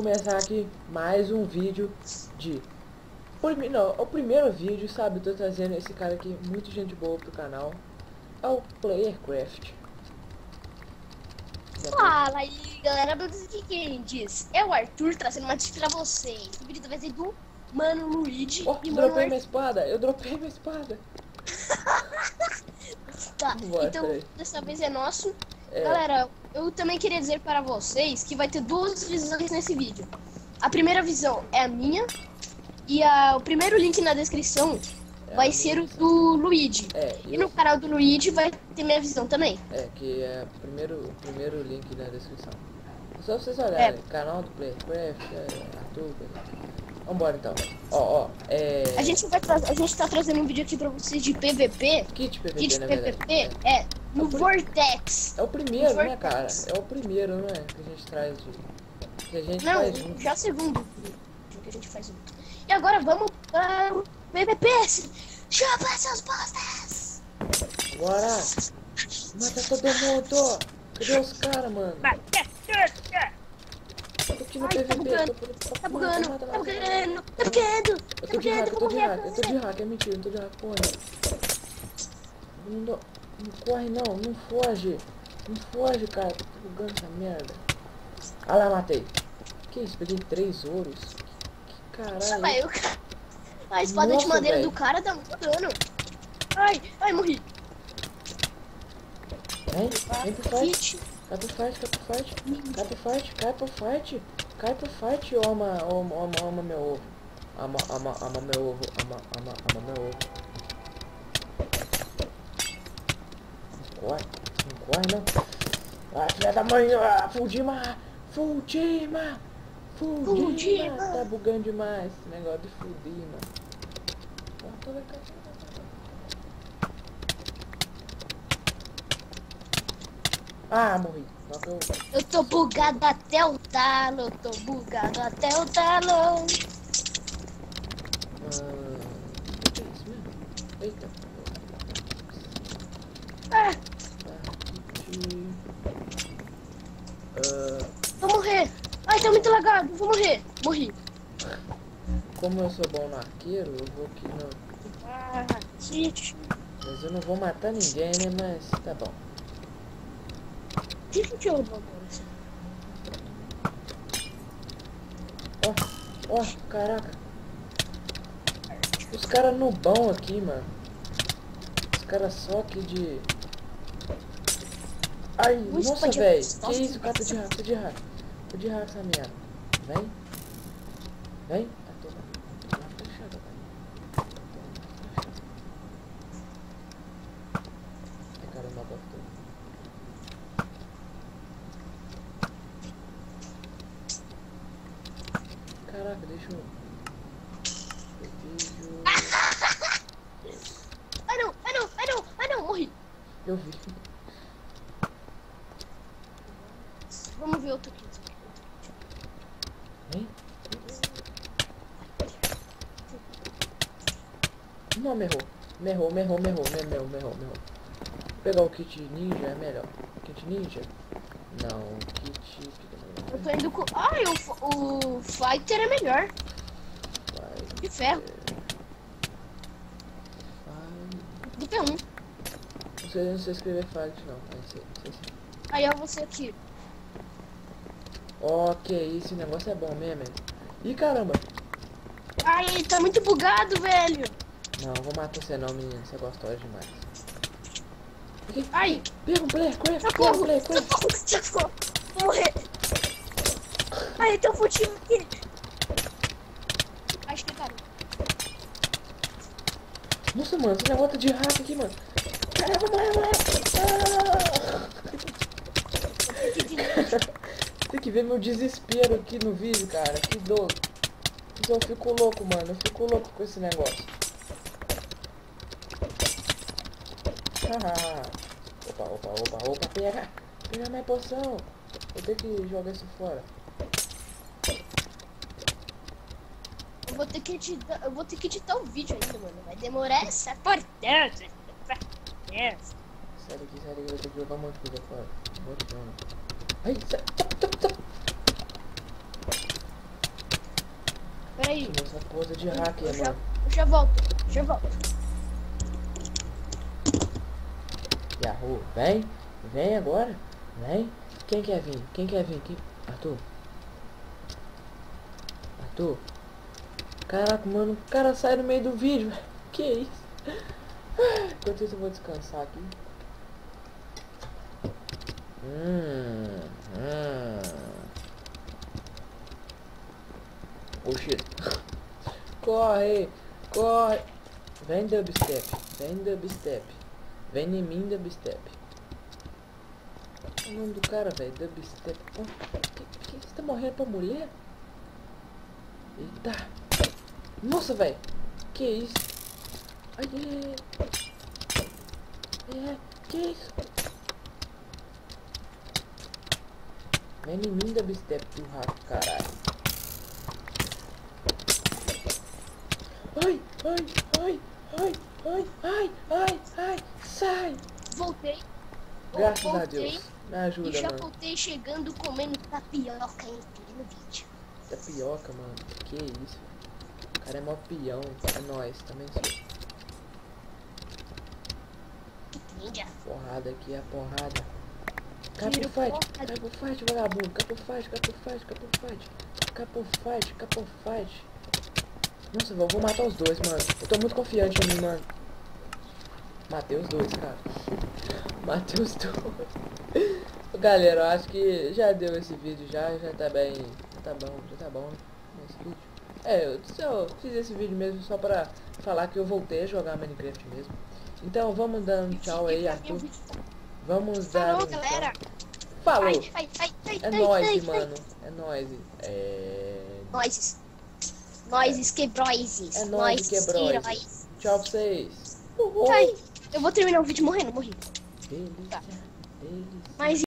começar aqui mais um vídeo de... Não, o primeiro vídeo, sabe? Tô trazendo esse cara aqui, muito gente boa pro canal. É o Playercraft. Fala aí, galera, beleza? Aqui quem diz é o Arthur trazendo uma dica pra vocês. O vídeo vai ser do Mano Luigi Oh, e Mano dropei minha Arthur. espada! Eu dropei minha espada! Tá, Bora, então peraí. dessa vez é nosso. É. Galera, eu também queria dizer para vocês que vai ter duas visões nesse vídeo. A primeira visão é a minha e o primeiro link na descrição vai ser o do Luigi. E no canal do Luigi vai ter minha visão também. Que é o primeiro link na descrição. É só vocês olharem, canal do Playercraft, Arthur. Vambora então. A gente tá trazendo um vídeo aqui pra vocês de PVP. Kit PVP, Kit na PVP verdade. no Vortex. É o primeiro, né, cara? É o primeiro, não é? Que a gente traz de... Que a gente faz junto. Já é o segundo vídeo que a gente faz junto. E agora vamos para o PVP. Chupa seus postas! Bora! Mata todo mundo! Cadê os caras, mano? Tô aqui no PVP. Tá bugando. Eu tô de hack, é mentira, não tô de hack, porra. Não corre não, não foge. Não foge, cara, tô bugando essa merda. Ah lá, matei. Que isso, peguei 3 ouros. Que caralho. A espada de madeira do cara tá muito dano. Ai, morri. Vem pro fight. Cai pro fight, ama meu ovo. Ama meu ovo. Ama meu ovo. Não corre não. Ah, filha da mãe, Fudima. Tá bugando demais esse negócio de Fudima. Ah, morri. Eu tô bugado até o talo. Que é isso mesmo? Eita. Vou morrer. Ai, tá muito lagado. Vou morrer. Morri. Como eu sou bom no arqueiro, eu vou aqui no... Mas eu não vou matar ninguém, né? Mas tá bom. Que eu vou Ó, caraca. Os caras nubão aqui, mano. Os caras só aqui de... Ai, nossa, velho. Que isso, cara? Tô de hack essa merda. Vem. Tô fechado, velho. Ai, cara, não aguentou. Caraca, deixa eu... Ai, não, morri. Eu vi. Vamos ver outro aqui. Hein? Não, me errou. Vou pegar o kit ninja, é melhor. Kit ninja? Não, kit... Eu tô indo com... Ai, o fighter é melhor. De ferro. Do P1. Não sei escrever fight, não. Aí, ó, você aqui. Ok, esse negócio é bom mesmo, hein? Ih, caramba! Ai, tá muito bugado, velho. Não, vou matar você não, menino. Você é gostosa demais. Aqui. Ai! Pega um Playercraft! Socorro! Vou morrer! Ai, tem um futinho aqui! Acho que parou. Nossa, mano, esse negócio de hack aqui, mano. Caramba, Tem que ver meu desespero aqui no vídeo, cara. Que dor. Eu fico louco, mano. Eu fico louco com esse negócio. Opa, pega minha poção. Eu tenho que jogar isso fora. Eu vou ter que editar o vídeo ainda, mano. Vai demorar essa portança. Sai daqui, eu vou ter que jogar um monte de coisa fora. Ai, sai. peraí. Essa pose de hacker, mano. Eu já volto, já volto. Yahoo, vem. Vem agora. Vem. Quem quer vir? Quem quer vir? Arthur. Arthur. Caraca, mano. O cara sai no meio do vídeo. Que isso? Enquanto isso eu vou descansar aqui. Oxi. Corre. Corre. Vem dubstep. Vem dubstep. Vem em mim dubstep. O nome do cara, velho. Dubstep. Oh, que você tá morrendo pra mulher? Eita. Nossa, velho. Que isso? Ai, que isso? Vem em mim dubstep do rato, caralho. Ai, sai. Voltei. Graças a Deus. Me ajuda, E já mano. voltei chegando comendo tapioca em pleno vídeo. Tapioca, mano. Que isso? O cara é mó peão. É nóis, também sou. Ninja. Porrada aqui, é porrada. Cai pro Tiro fight, porra. cai pro fight, vagabundo. Cai pro fight, cai pro fight, cai pro fight. Cai pro fight, cai pro fight. Nossa, vou matar os dois, mano. Eu tô muito confiante em mim, mano. Matei os dois, cara. Matei os dois. Galera, eu acho que já deu esse vídeo já tá bem. Já tá bom esse vídeo. Eu fiz esse vídeo mesmo só pra falar que eu voltei a jogar Minecraft mesmo. Então vamos dando tchau aí, Arthur. Vamos dar Falou, um galera. tchau. Falou. Sai, É nóis, mano. É nóis. Nós quebroises. É nóis, quebroides. Tchau pra vocês. Uhul. Sai. Eu vou terminar o vídeo morrendo, morri. Delícia, Tá. delícia. Mas